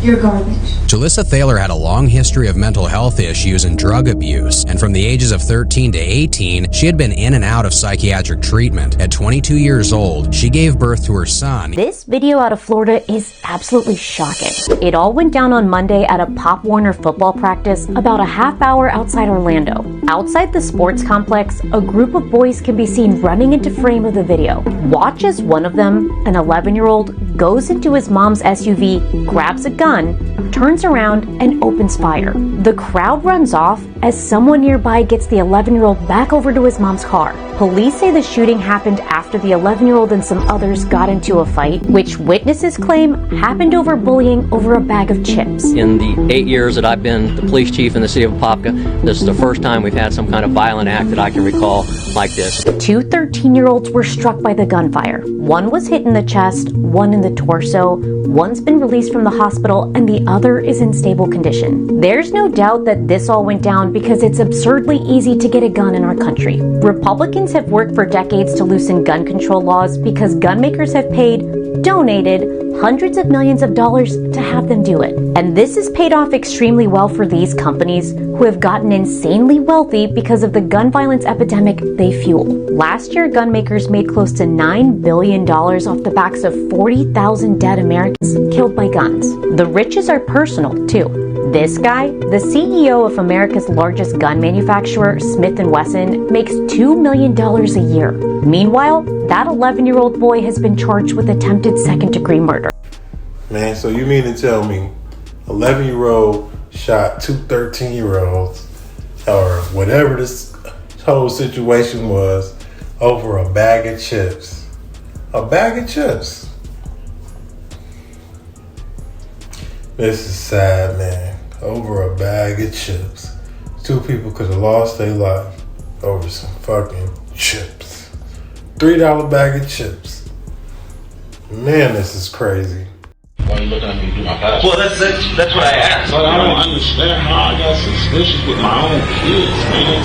You're garbage. Jalissa Thaler had a long history of mental health issues and drug abuse, and from the ages of 13 to 18, she had been in and out of psychiatric treatment. At 22 years old, she gave birth to her son. This video out of Florida is absolutely shocking. It all went down on Monday at a Pop Warner football practice about a half hour outside Orlando. Outside the sports complex, a group of boys can be seen running into frame of the video. Watch as one of them, an 11-year-old, goes into his mom's SUV, grabs a gun, turns around, and opens fire. The crowd runs off as someone nearby gets the 11-year-old back over to his mom's car. Police say the shooting happened after the 11-year-old and some others got into a fight, which witnesses claim happened over bullying over a bag of chips. In the 8 years that I've been the police chief in the city of Apopka, this is the first time we've had some kind of violent act that I can recall like this. Two 13-year-olds were struck by the gunfire. One was hit in the chest, one in the torso, one's been released from the hospital, and the other is in stable condition. There's no doubt that this all went down because it's absurdly easy to get a gun in our country. Republicans have worked for decades to loosen gun control laws because gun makers have donated hundreds of millions of dollars to have them do it. And this has paid off extremely well for these companies who have gotten insanely wealthy because of the gun violence epidemic they fuel. Last year, gun makers made close to $9 billion off the backs of 40,000 dead Americans killed by guns. The riches are personal, too. This guy, the CEO of America's largest gun manufacturer, Smith & Wesson, makes $2 million a year. Meanwhile, that 11-year-old boy has been charged with attempted second-degree murder. Man, so you mean to tell me 11-year-old shot two 13-year-olds or whatever this whole situation was over a bag of chips? A bag of chips. This is sad, man. Over a bag of chips. Two people could have lost their life over some fucking chips. $3 bag of chips. Man, this is crazy. Why are you looking at me to do my passport? Well, that's what I asked. But I don't understand how I got suspicious with my own kids, man.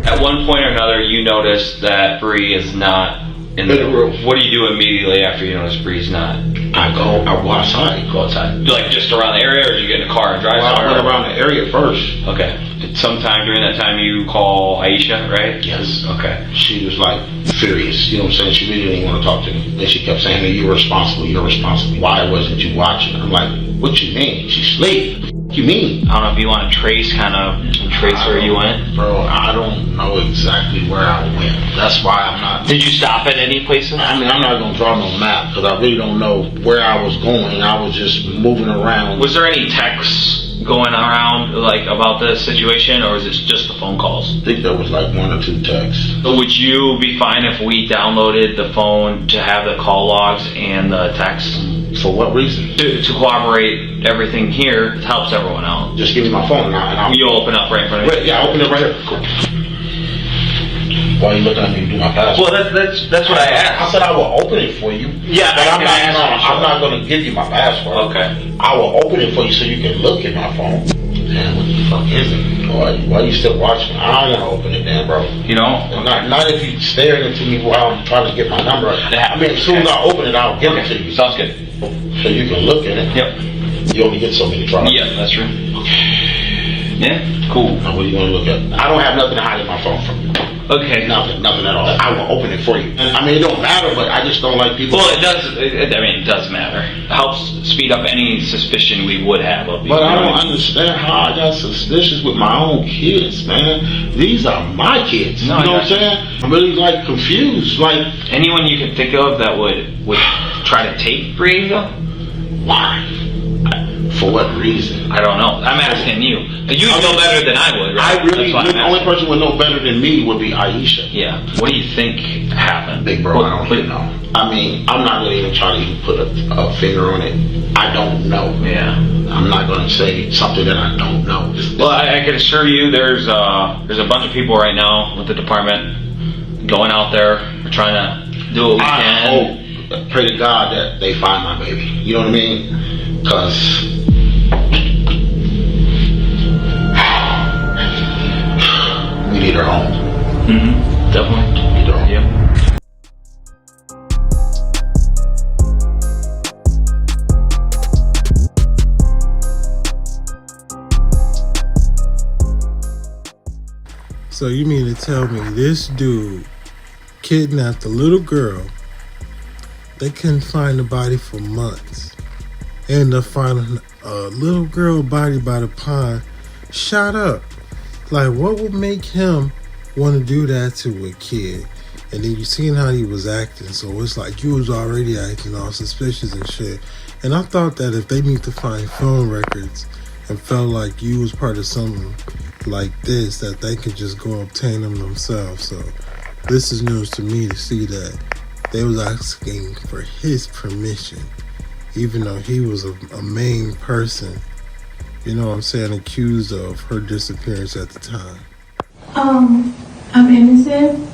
At one point or another, you noticed that Bree is not in the room. What do you do immediately after you notice Bree's not? I go outside. Go outside. Like just around the area, or do you get in a car and drive somewhere? I went around the area first. Okay. Sometime during that time you call Aisha, right? Yes. Okay. She was like furious, you know what I'm saying? She really didn't want to talk to me. Then she kept saying, hey, you're responsible. Why wasn't you watching? I'm like, what you mean? She's asleep. What you mean? I don't know if you want to trace where you went. Bro, I don't know exactly where I went. That's why I'm not. Did you stop at any places? I mean, I'm not going to draw no map because I really don't know where I was going. I was just moving around. Was there any texts going around like about this situation, or was it just the phone calls? I think there was like 1 or 2 texts. So would you be fine if we downloaded the phone to have the call logs and the texts? For what reason? To corroborate everything here. It helps everyone out. Just give me my phone now and I'll... You'll open up right in front of me? Yeah, I'll open it right here. Cool. Why are you looking at me to do my passport? Well, that's what I asked. I said I will open it for you. Yeah, but I'm not going to give you my passport. Okay. I will open it for you so you can look at my phone. Damn, what the fuck is it? Why are you still watching? I don't want to open it, then, bro. You know? Not if you staring into me while I'm trying to get my number. I mean, as soon as I open it, I'll give it to you. Sounds good. So you can look at it. Yep. You only get so many tries. Yeah, that's true. Okay. Yeah, cool. Now, what are you going to look at? I don't have nothing to hide in my phone from you. Okay. Nothing at all. I will open it for you. I mean, it don't matter, but I just don't like people. Well, it does. It does matter. It helps speed up any suspicion we would have of you. But I don't understand how I got suspicious with my own kids, man. These are my kids. No, you know what I'm saying? I'm really like confused. Like anyone you can think of that would try to take Bree, though? Why? For what reason? I don't know. I'm asking you. You know better than I would, right? The only person who would know better than me would be Aisha. Yeah. What do you think happened? Big bro, I don't really know. I mean, I'm not going to even try to even put a finger on it. I don't know. Yeah. I'm not going to say something that I don't know. Well, I can assure you there's a bunch of people right now with the department going out there. We're trying to do what we can. Pray to God that they find my baby. You know what I mean? Because we need her home. Mm-hmm. Definitely. We need her home. Yep. So you mean to tell me this dude kidnapped a little girl? They couldn't find the body for months. They ended up finding a little girl body by the pond, shot up. Like, what would make him want to do that to a kid? And then you seen how he was acting, so it's like you was already acting all suspicious and shit. And I thought that if they need to find phone records and felt like you was part of something like this, that they could just go obtain them themselves. So this is news to me to see that they was asking for his permission, even though he was a main person, you know what I'm saying, accused of her disappearance at the time. I'm innocent.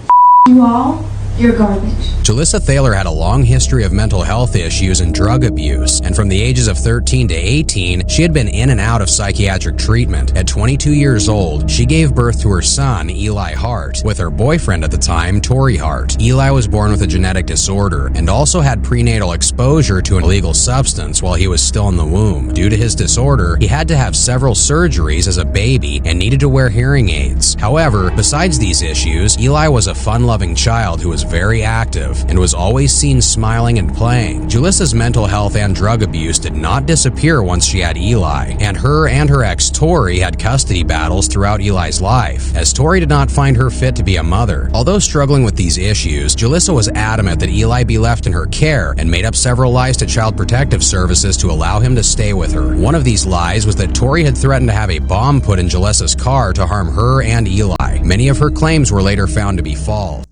You all, you're garbage. Jalissa Thaler had a long history of mental health issues and drug abuse, and from the ages of 13 to 18, she had been in and out of psychiatric treatment. At 22 years old, she gave birth to her son, Eli Hart, with her boyfriend at the time, Torrey Hart. Eli was born with a genetic disorder and also had prenatal exposure to an illegal substance while he was still in the womb. Due to his disorder, he had to have several surgeries as a baby and needed to wear hearing aids. However, besides these issues, Eli was a fun-loving child who was very active and was always seen smiling and playing. Jalissa's mental health and drug abuse did not disappear once she had Eli, and her ex Torrey had custody battles throughout Eli's life, as Torrey did not find her fit to be a mother. Although struggling with these issues, Jalissa was adamant that Eli be left in her care and made up several lies to Child Protective Services to allow him to stay with her. One of these lies was that Torrey had threatened to have a bomb put in Jalissa's car to harm her and Eli. Many of her claims were later found to be false.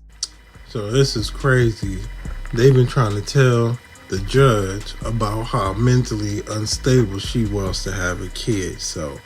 So this is crazy. They've been trying to tell the judge about how mentally unstable she was to have a kid. So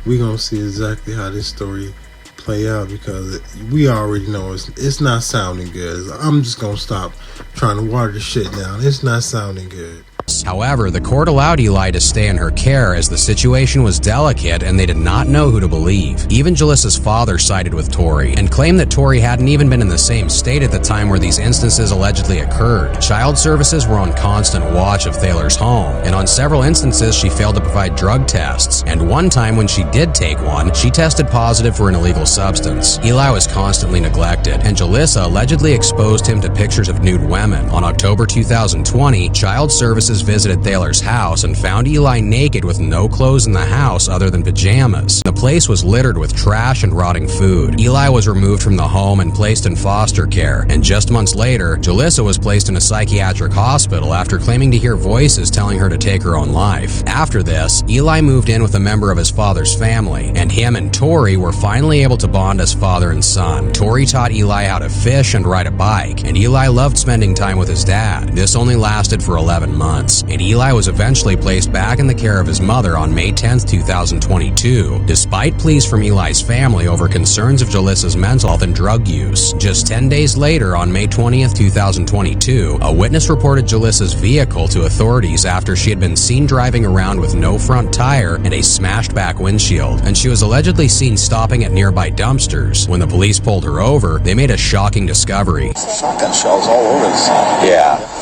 we're going to see exactly how this story play out, because we already know it's not sounding good. I'm just going to stop trying to water the shit down. It's not sounding good. However, the court allowed Eli to stay in her care as the situation was delicate and they did not know who to believe. Even Jalissa's father sided with Torrey and claimed that Torrey hadn't even been in the same state at the time where these instances allegedly occurred. Child Services were on constant watch of Thaler's home, and on several instances she failed to provide drug tests, and one time when she did take one, she tested positive for an illegal substance. Eli was constantly neglected, and Jalissa allegedly exposed him to pictures of nude women. On October 2020, Child Services visited Thaler's house and found Eli naked with no clothes in the house other than pajamas. The place was littered with trash and rotting food. Eli was removed from the home and placed in foster care, and just months later, Jalissa was placed in a psychiatric hospital after claiming to hear voices telling her to take her own life. After this, Eli moved in with a member of his father's family, and him and Torrey were finally able to bond as father and son. Torrey taught Eli how to fish and ride a bike, and Eli loved spending time with his dad. This only lasted for 11 months. And Eli was eventually placed back in the care of his mother on May 10, 2022, despite pleas from Eli's family over concerns of Jalissa's mental health and drug use. Just 10 days later, on May 20, 2022, a witness reported Jalissa's vehicle to authorities after she had been seen driving around with no front tire and a smashed back windshield, and she was allegedly seen stopping at nearby dumpsters. When the police pulled her over, they made a shocking discovery. Shotgun shells all over the side. Yeah.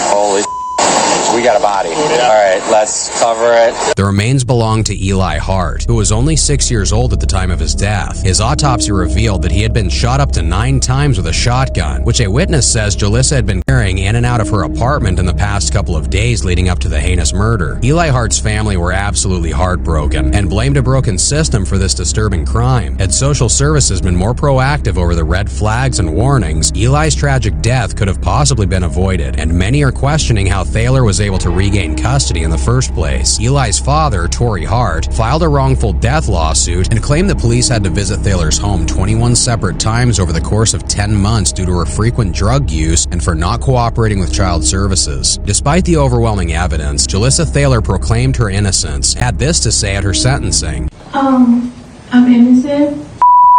Holy, we got a body. All right, let's cover it. The remains belonged to Eli Hart, who was only 6 years old at the time of his death. His autopsy revealed that he had been shot up to 9 times with a shotgun, which a witness says Jalissa had been carrying in and out of her apartment in the past couple of days leading up to the heinous murder. Eli Hart's family were absolutely heartbroken and blamed a broken system for this disturbing crime. Had social services been more proactive over the red flags and warnings, Eli's tragic death could have possibly been avoided, and many are questioning how Thaler was able to regain custody in the first place. Eli's father, Torrey Hart, filed a wrongful death lawsuit and claimed the police had to visit Thaler's home 21 separate times over the course of 10 months due to her frequent drug use and for not cooperating with Child Services. Despite the overwhelming evidence, Jalissa Thaler proclaimed her innocence, had this to say at her sentencing. I'm innocent.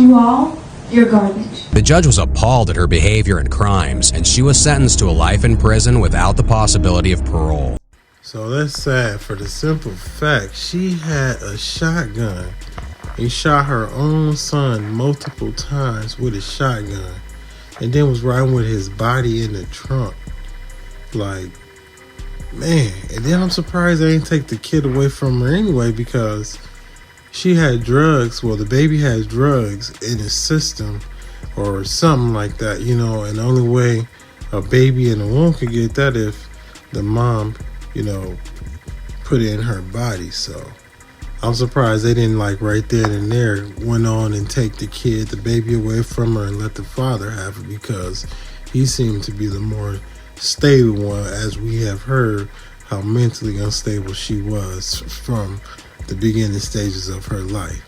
You all, you're garbage. The judge was appalled at her behavior and crimes, and she was sentenced to a life in prison without the possibility of parole. So that's sad for the simple fact she had a shotgun and shot her own son multiple times with a shotgun, and then was riding with his body in the trunk. Like, man, and then I'm surprised they didn't take the kid away from her anyway, because she had drugs. Well, the baby has drugs in his system or something like that, you know, and the only way a baby in the womb could get that if the mom, you know, put it in her body. So I'm surprised they didn't, like, right then and there went on and take the baby away from her and let the father have it, because he seemed to be the more stable one, as we have heard how mentally unstable she was from the beginning stages of her life.